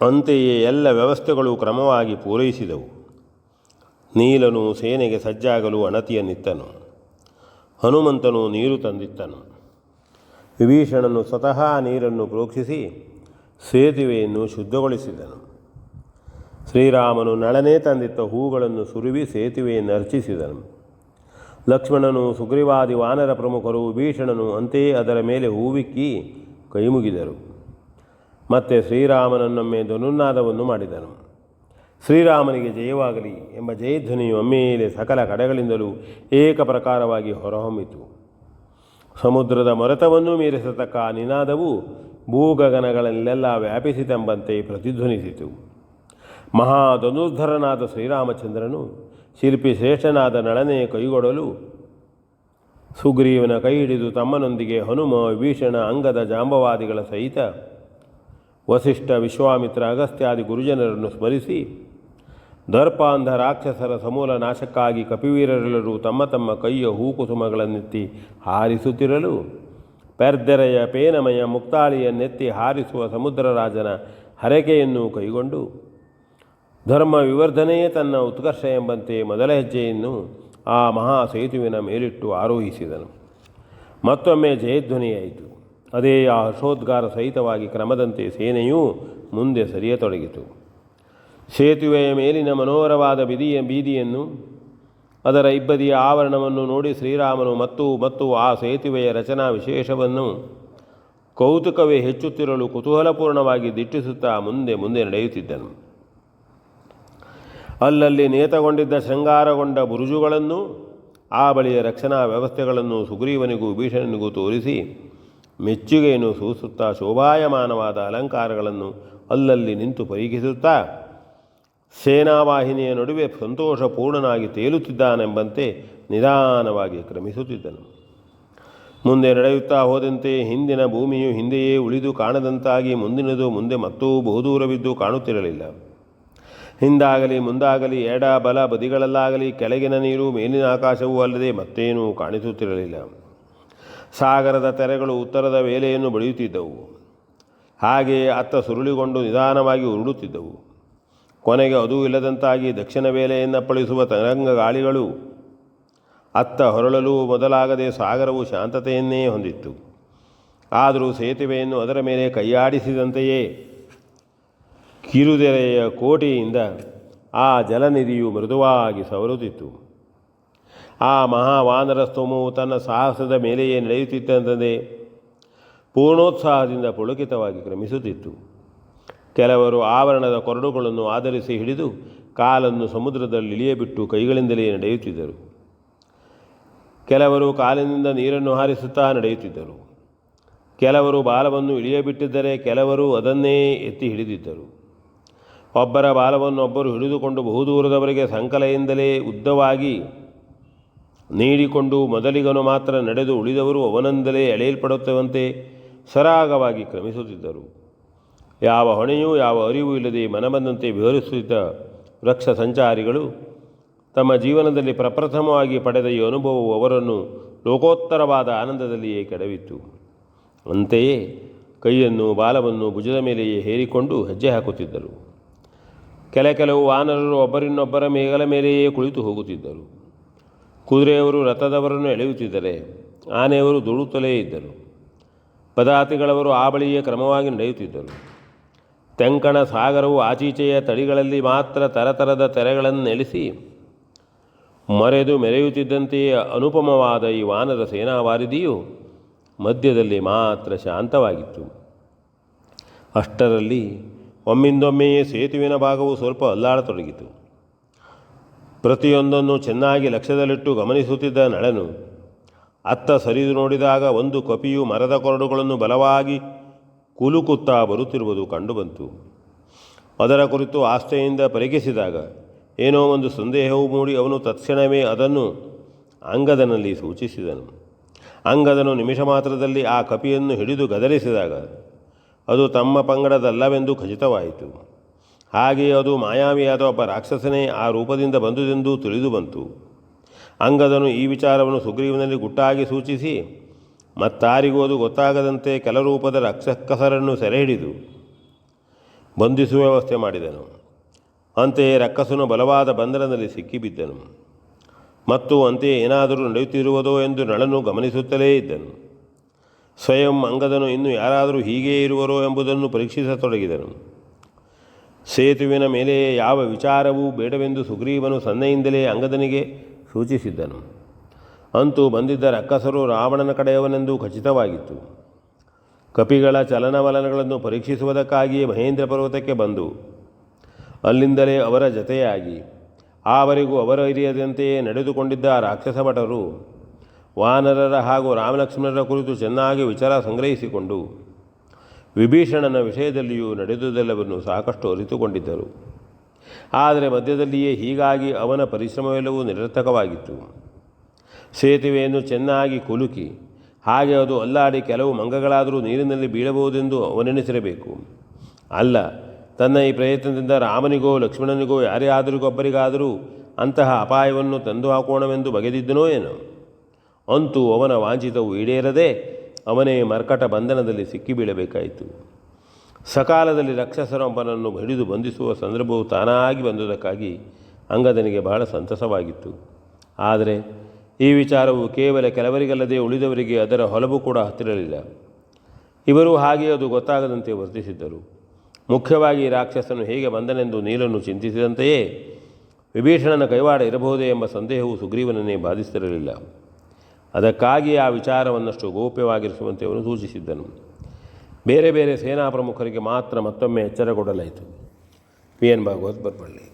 ಅಂತೆಯೇ ಎಲ್ಲ ವ್ಯವಸ್ಥೆಗಳು ಕ್ರಮವಾಗಿ ಪೂರೈಸಿದವು. ನೀಲನು ಸೇನೆಗೆ ಸಜ್ಜಾಗಲು ಅಣತಿಯನ್ನಿತ್ತನು. ಹನುಮಂತನು ನೀರು ತಂದಿತ್ತನು. ವಿಭೀಷಣನು ಸ್ವತಃ ನೀರನ್ನು ಪ್ರೋಕ್ಷಿಸಿ ಸೇತುವೆಯನ್ನು ಶುದ್ಧಗೊಳಿಸಿದನು. ಶ್ರೀರಾಮನು ನಳನೇ ತಂದಿದ್ದ ಹೂಗಳನ್ನು ಸುರುವಿ ಸೇತುವೆಯನ್ನು ಅರ್ಚಿಸಿದನು. ಲಕ್ಷ್ಮಣನು, ಸುಗ್ರೀವಾದಿ ವಾನರ ಪ್ರಮುಖರು, ವಿಭೀಷಣನು ಅಂತೆಯೇ ಅದರ ಮೇಲೆ ಹೂವಿಕ್ಕಿ ಕೈಮುಗಿದರು. ಮತ್ತೆ ಶ್ರೀರಾಮನನ್ನೊಮ್ಮೆ ಧನುರ್ನಾದವನ್ನು ಮಾಡಿದನು. ಶ್ರೀರಾಮನಿಗೆ ಜಯವಾಗಲಿ ಎಂಬ ಜಯಧ್ವನಿಯು ಒಮ್ಮೆಲೆ ಸಕಲ ಕಡೆಗಳಿಂದಲೂ ಏಕಪ್ರಕಾರವಾಗಿ ಹೊರಹೊಮ್ಮಿತು. ಸಮುದ್ರದ ಮೊರೆತವನ್ನು ಮೀರಿಸತಕ್ಕ ನಿನಾದವು ಭೂಗಗನಗಳಲ್ಲೆಲ್ಲ ವ್ಯಾಪಿಸಿತೆಂಬಂತೆ ಪ್ರತಿಧ್ವನಿಸಿತು. ಮಹಾಧನುರ್ಧರನಾದ ಶ್ರೀರಾಮಚಂದ್ರನು ಶಿಲ್ಪಿ ಶ್ರೇಷ್ಠನಾದ ನಳನೆ ಕೈಗೊಡಲು ಸುಗ್ರೀವನ ಕೈ ಹಿಡಿದು ತಮ್ಮನೊಂದಿಗೆ ಹನುಮ, ವಿಭೀಷಣ, ಅಂಗದ, ಜಾಂಬವಾದಿಗಳ ಸಹಿತ ವಸಿಷ್ಠ, ವಿಶ್ವಾಮಿತ್ರ, ಅಗಸ್ತ್ಯಾದಿ ಗುರುಜನರನ್ನು ಸ್ಮರಿಸಿ ದರ್ಪಾಂಧ ರಾಕ್ಷಸರ ಸಮೂಲ ನಾಶಕ್ಕಾಗಿ ಕಪಿವೀರರೆಲ್ಲರೂ ತಮ್ಮ ತಮ್ಮ ಕೈಯ ಹೂಕುಸುಮಗಳನ್ನೆತ್ತಿ ಹಾರಿಸುತ್ತಿರಲು ಪೆರ್ದೆರೆಯ ಪೇನಮಯ ಮುಕ್ತಾಳಿಯನ್ನೆತ್ತಿ ಹಾರಿಸುವ ಸಮುದ್ರರಾಜನ ಹರಕೆಯನ್ನು ಕೈಗೊಂಡು ಧರ್ಮ ವಿವರ್ಧನೆಯೇ ತನ್ನ ಉತ್ಕರ್ಷ ಎಂಬಂತೆ ಮೊದಲ ಹೆಜ್ಜೆಯನ್ನು ಆ ಮಹಾ ಸೇತುವಿನ ಮೇಲಿಟ್ಟು ಆರೋಹಿಸಿದನು. ಮತ್ತೊಮ್ಮೆ ಜಯಧ್ವನಿಯಾಯಿತು. ಅದೇ ಆ ಹರ್ಷೋದ್ಗಾರ ಸಹಿತವಾಗಿ ಕ್ರಮದಂತೆ ಸೇನೆಯೂ ಮುಂದೆ ಸರಿಯತೊಡಗಿತು. ಸೇತುವೆಯ ಮೇಲಿನ ಮನೋಹರವಾದ ಬೀದಿಯನ್ನು, ಅದರ ಇಬ್ಬದಿಯ ಆವರಣವನ್ನು ನೋಡಿ ಶ್ರೀರಾಮನು ಮತ್ತು ಆ ಸೇತುವೆಯ ರಚನಾ ವಿಶೇಷವನ್ನು ಕೌತುಕವೇ ಹೆಚ್ಚುತ್ತಿರಲು ಕುತೂಹಲಪೂರ್ಣವಾಗಿ ದಿಟ್ಟಿಸುತ್ತಾ ಮುಂದೆ ನಡೆಯುತ್ತಿದ್ದನು. ಅಲ್ಲಲ್ಲಿ ನೇತಗೊಂಡಿದ್ದ ಶೃಂಗಾರಗೊಂಡ ಬುರುಜುಗಳನ್ನು, ಆ ಬಳಿಯ ರಕ್ಷಣಾ ವ್ಯವಸ್ಥೆಗಳನ್ನು ಸುಗ್ರೀವನಿಗೂ ವಿಭೀಷಣನಿಗೂ ತೋರಿಸಿ ಮೆಚ್ಚುಗೆಯನ್ನು ಸೂಸುತ್ತಾ ಶೋಭಾಯಮಾನವಾದ ಅಲಂಕಾರಗಳನ್ನು ಅಲ್ಲಲ್ಲಿ ನಿಂತು ಪರೀಕ್ಷಿಸುತ್ತಾ ಸೇನಾವಾಹಿನಿಯ ನಡುವೆ ಸಂತೋಷಪೂರ್ಣನಾಗಿ ತೇಲುತ್ತಿದ್ದಾನೆಂಬಂತೆ ನಿಧಾನವಾಗಿ ಕ್ರಮಿಸುತ್ತಿದ್ದನು. ಮುಂದೆ ನಡೆಯುತ್ತಾ ಹೋದಂತೆ ಹಿಂದಿನ ಭೂಮಿಯು ಹಿಂದೆಯೇ ಉಳಿದು ಕಾಣದಂತಾಗಿ ಮುಂದಿನದು ಮುಂದೆ ಮತ್ತೂ ಬಹುದೂರವಿದ್ದು ಕಾಣುತ್ತಿರಲಿಲ್ಲ. ಹಿಂದಾಗಲಿ ಮುಂದಾಗಲಿ ಎಡ ಬಲ ಬದಿಗಳಲ್ಲಾಗಲಿ ಕೆಳಗಿನ ನೀರು ಮೇಲಿನ ಆಕಾಶವೂ ಅಲ್ಲದೆ ಮತ್ತೇನೂ ಕಾಣಿಸುತ್ತಿರಲಿಲ್ಲ. ಸಾಗರದ ತೆರೆಗಳು ಉತ್ತರದ ವೇಲೆಯನ್ನು ಬಡಿಯುತ್ತಿದ್ದವು. ಹಾಗೆಯೇ ಅತ್ತ ಸುರುಳಿಕೊಂಡು ನಿಧಾನವಾಗಿ ಉರುಳುತ್ತಿದ್ದವು. ಕೊನೆಗೆ ಅದೂ ಇಲ್ಲದಂತಾಗಿ ದಕ್ಷಿಣ ವೇಲೆಯನ್ನಪ್ಪಳಿಸುವ ತರಂಗ ಗಾಳಿಗಳು ಅತ್ತ ಹೊರಳಲು ಮೊದಲಾಗದೆ ಸಾಗರವು ಶಾಂತತೆಯನ್ನೇ ಹೊಂದಿತ್ತು. ಆದರೂ ಸೇತುವೆಯನ್ನು ಅದರ ಮೇಲೆ ಕೈಯಾಡಿಸಿದಂತೆಯೇ ಕಿರುದೆರೆಯ ಕೋಟೆಯಿಂದ ಆ ಜಲನಿಧಿಯು ಮೃದುವಾಗಿ ಸವರುತ್ತಿತ್ತು. ಆ ಮಹಾವಾನರ ಸ್ತೋಮವು ತನ್ನ ಸಾಹಸದ ಮೇಲೆಯೇ ನಡೆಯುತ್ತಿದ್ದಂತೆ ಪೂರ್ಣೋತ್ಸಾಹದಿಂದ ಪುಳಕಿತವಾಗಿ ಕ್ರಮಿಸುತ್ತಿತ್ತು. ಕೆಲವರು ಆವರಣದ ಕೊರಡುಗಳನ್ನು ಆಧರಿಸಿ ಹಿಡಿದು ಕಾಲನ್ನು ಸಮುದ್ರದಲ್ಲಿ ಇಳಿಯಬಿಟ್ಟು ಕೈಗಳಿಂದಲೇ ನಡೆಯುತ್ತಿದ್ದರು. ಕೆಲವರು ಕಾಲಿನಿಂದ ನೀರನ್ನು ಹಾರಿಸುತ್ತಾ ನಡೆಯುತ್ತಿದ್ದರು. ಕೆಲವರು ಬಾಲವನ್ನು ಇಳಿಯಬಿಟ್ಟಿದ್ದರೆ ಕೆಲವರು ಅದನ್ನೇ ಎತ್ತಿ ಹಿಡಿದಿದ್ದರು. ಒಬ್ಬರ ಬಾಲವನ್ನು ಒಬ್ಬರು ಹಿಡಿದುಕೊಂಡು ಬಹುದೂರದವರೆಗೆ ಸಂಕಲೆಯಿಂದಲೇ ಉದ್ದವಾಗಿ ನೀಡಿಕೊಂಡು ಮೊದಲಿಗನು ಮಾತ್ರ ನಡೆದು ಉಳಿದವರು ಅವನಿಂದಲೇ ಎಳೆಯಲ್ಪಡುತ್ತವಂತೆ ಸರಾಗವಾಗಿ ಕ್ರಮಿಸುತ್ತಿದ್ದರು. ಯಾವ ಹೊಣೆಯೂ ಯಾವ ಅರಿವು ಇಲ್ಲದೆ ಮನಬಂದಂತೆ ವಿಹರಿಸುತ್ತಿದ್ದ ವೃಕ್ಷ ಸಂಚಾರಿಗಳು ತಮ್ಮ ಜೀವನದಲ್ಲಿ ಪ್ರಪ್ರಥಮವಾಗಿ ಪಡೆದ ಈ ಅನುಭವವು ಅವರನ್ನು ಲೋಕೋತ್ತರವಾದ ಆನಂದದಲ್ಲಿಯೇ ಕೆಡವಿತ್ತು. ಅಂತೆಯೇ ಕೈಯನ್ನು ಬಾಲವನ್ನು ಭುಜದ ಮೇಲೆಯೇ ಹೇರಿಕೊಂಡು ಹೆಜ್ಜೆ ಹಾಕುತ್ತಿದ್ದರು. ಕೆಲವು ವಾನರರು ಒಬ್ಬರಿನ್ನೊಬ್ಬರ ಮೇಗಲ ಮೇಲೆಯೇ ಕುಳಿತು ಹೋಗುತ್ತಿದ್ದರು. ಕುದುರೆಯವರು ರಥದವರನ್ನು ಎಳೆಯುತ್ತಿದ್ದರೆ ಆನೆಯವರು ದುಡುತ್ತಲೇ ಇದ್ದರು. ಪದಾತಿಗಳವರು ಆ ಬಳಿಯೇ ಕ್ರಮವಾಗಿ ನಡೆಯುತ್ತಿದ್ದರು. ತೆಂಕಣ ಸಾಗರವು ಆಚೀಚೆಯ ತಡಿಗಳಲ್ಲಿ ಮಾತ್ರ ತರತರದ ತೆರೆಗಳನ್ನು ನೆಲೆಸಿ ಮರೆದು ಮೆರೆಯುತ್ತಿದ್ದಂತೆಯೇ ಅನುಪಮವಾದ ಈ ವಾನರ ಸೇನಾವಾರಿದಿಯು ಮಧ್ಯದಲ್ಲಿ ಮಾತ್ರ ಶಾಂತವಾಗಿತ್ತು. ಅಷ್ಟರಲ್ಲಿ ಒಮ್ಮಿಂದೊಮ್ಮೆಯೇ ಸೇತುವಿನ ಭಾಗವು ಸ್ವಲ್ಪ ಅಲ್ಲಾಡತೊಡಗಿತು. ಪ್ರತಿಯೊಂದನ್ನು ಚೆನ್ನಾಗಿ ಲಕ್ಷ್ಯದಲ್ಲಿಟ್ಟು ಗಮನಿಸುತ್ತಿದ್ದ ನಳನು ಅತ್ತ ಸರಿದು ನೋಡಿದಾಗ ಒಂದು ಕಪಿಯು ಮರದ ಕೊರಡುಗಳನ್ನು ಬಲವಾಗಿ ಕುಲುಕುತ್ತಾ ಬರುತ್ತಿರುವುದು ಕಂಡುಬಂತು. ಅದರ ಕುರಿತು ಆಸ್ಥೆಯಿಂದ ಪರೀಕ್ಷಿಸಿದಾಗ ಏನೋ ಒಂದು ಸಂದೇಹವು ಮೂಡಿ ಅವನು ತತ್ಕ್ಷಣವೇ ಅದನ್ನು ಅಂಗದನಲ್ಲಿ ಸೂಚಿಸಿದನು. ಅಂಗದನು ನಿಮಿಷ ಮಾತ್ರದಲ್ಲಿ ಆ ಕಪಿಯನ್ನು ಹಿಡಿದು ಗದರಿಸಿದಾಗ ಅದು ತಮ್ಮ ಪಂಗಡದಲ್ಲವೆಂದು ಖಚಿತವಾಯಿತು. ಹಾಗೆಯೇ ಅದು ಮಾಯಾವಿಯಾದ ಒಬ್ಬ ರಾಕ್ಷಸನೇ ಆ ರೂಪದಿಂದ ಬಂದುದೆಂದು ತಿಳಿದು ಬಂತು. ಅಂಗದನು ಈ ವಿಚಾರವನ್ನು ಸುಗ್ರೀವನಲ್ಲಿ ಗುಟ್ಟಾಗಿ ಸೂಚಿಸಿ ಮತ್ತಾರಿಗೂ ಅದು ಗೊತ್ತಾಗದಂತೆ ಕೆಲರೂಪದ ರಾಕ್ಷಸರನ್ನು ಸೆರೆ ಹಿಡಿದು ಬಂಧಿಸುವ ವ್ಯವಸ್ಥೆ ಮಾಡಿದನು. ಅಂತೆಯೇ ರಕ್ಕಸನು ಬಲವಾದ ಬಂಧನದಲ್ಲಿ ಸಿಕ್ಕಿಬಿದ್ದನು. ಮತ್ತು ಅಂತೆಯೇ ಏನಾದರೂ ನಡೆಯುತ್ತಿರುವುದೋ ಎಂದು ನಳನು ಗಮನಿಸುತ್ತಲೇ ಇದ್ದನು. ಸ್ವಯಂ ಅಂಗದನು ಇನ್ನು ಯಾರಾದರೂ ಹೀಗೇ ಇರುವರೋ ಎಂಬುದನ್ನು ಪರೀಕ್ಷಿಸತೊಡಗಿದನು. ಸೇತುವಿನ ಮೇಲೆಯೇ ಯಾವ ವಿಚಾರವೂ ಬೇಡವೆಂದು ಸುಗ್ರೀವನು ಸನ್ನೆಯಿಂದಲೇ ಅಂಗದನಿಗೆ ಸೂಚಿಸಿದ್ದನು. ಅಂತೂ ಬಂದಿದ್ದ ರಕ್ಕಸರು ರಾವಣನ ಕಡೆಯವನೆಂದು ಖಚಿತವಾಗಿತ್ತು. ಕಪಿಗಳ ಚಲನವಲನಗಳನ್ನು ಪರೀಕ್ಷಿಸುವುದಕ್ಕಾಗಿಯೇ ಮಹೇಂದ್ರ ಪರ್ವತಕ್ಕೆ ಬಂದು ಅಲ್ಲಿಂದಲೇ ಅವರ ಜತೆಯಾಗಿ ಆವರೆಗೂ ಅವರ ಹಿರಿಯದಂತೆಯೇ ನಡೆದುಕೊಂಡಿದ್ದ ರಾಕ್ಷಸ ಭಟರು ವಾನರರ ಹಾಗೂ ರಾಮಲಕ್ಷ್ಮಣರ ಕುರಿತು ಚೆನ್ನಾಗಿ ವಿಚಾರ ಸಂಗ್ರಹಿಸಿಕೊಂಡು ವಿಭೀಷಣನ ವಿಷಯದಲ್ಲಿಯೂ ನಡೆದುದೆಲ್ಲವನ್ನು ಸಾಕಷ್ಟು ಅರಿತುಕೊಂಡಿದ್ದರು. ಆದರೆ ಮಧ್ಯದಲ್ಲಿಯೇ ಹೀಗಾಗಿ ಅವನ ಪರಿಶ್ರಮವೆಲ್ಲವೂ ನಿರರ್ಥಕವಾಗಿತ್ತು. ಸೇತುವೆಯನ್ನು ಚೆನ್ನಾಗಿ ಕುಲುಕಿ ಹಾಗೆ ಅದು ಅಲ್ಲಾಡಿ ಕೆಲವು ಮಂಗಗಳಾದರೂ ನೀರಿನಲ್ಲಿ ಬೀಳಬಹುದೆಂದು ಅವನೆನಿಸಿರಬೇಕು. ಅಲ್ಲ, ತನ್ನ ಈ ಪ್ರಯತ್ನದಿಂದ ರಾಮನಿಗೋ ಲಕ್ಷ್ಮಣನಿಗೋ ಯಾರಿಗಾದರಿಗೊಬ್ಬರಿಗಾದರೂ ಅಂತಹ ಅಪಾಯವನ್ನು ತಂದು ಹಾಕೋಣವೆಂದು ಬಗೆದಿದ್ದನೋ ಏನೋ. ಅಂತೂ ಅವನ ವಾಂಛಿತವು ಈಡೇರದೆ ಅವನೇ ಮರ್ಕಟ ಬಂಧನದಲ್ಲಿ ಸಿಕ್ಕಿಬೀಳಬೇಕಾಯಿತು. ಸಕಾಲದಲ್ಲಿ ರಾಕ್ಷಸರೊಬ್ಬನನ್ನು ಹಿಡಿದು ಬಂಧಿಸುವ ಸಂದರ್ಭವು ತಾನಾಗಿ ಬಂದುದಕ್ಕಾಗಿ ಅಂಗದನಿಗೆ ಬಹಳ ಸಂತಸವಾಗಿತ್ತು. ಆದರೆ ಈ ವಿಚಾರವು ಕೇವಲ ಕೆಲವರಿಗಲ್ಲದೆ ಉಳಿದವರಿಗೆ ಅದರ ಹೊಲಬು ಕೂಡ ಹತ್ತಿರಲಿಲ್ಲ. ಇವರು ಹಾಗೆ ಅದು ಗೊತ್ತಾಗದಂತೆ ವರ್ತಿಸಿದ್ದರು. ಮುಖ್ಯವಾಗಿ ರಾಕ್ಷಸನು ಹೇಗೆ ಬಂದನೆಂದು ನೀಲನ್ನು ಚಿಂತಿಸಿದಂತೆಯೇ ವಿಭೀಷಣನ ಕೈವಾಡ ಇರಬಹುದೇ ಎಂಬ ಸಂದೇಹವು ಸುಗ್ರೀವನನ್ನೇ ಬಾಧಿಸಿರಲಿಲ್ಲ. ಅದಕ್ಕಾಗಿ ಆ ವಿಚಾರವನ್ನಷ್ಟು ಗೌಪ್ಯವಾಗಿರಿಸುವಂತೆ ಅವನು ಸೂಚಿಸಿದ್ದನು. ಬೇರೆ ಬೇರೆ ಸೇನಾ ಪ್ರಮುಖರಿಗೆ ಮಾತ್ರ ಮತ್ತೊಮ್ಮೆ ಎಚ್ಚರ ಕೊಡಲಾಯಿತು. P N Bhagavat, ಬರಪಳ್ಳಿ.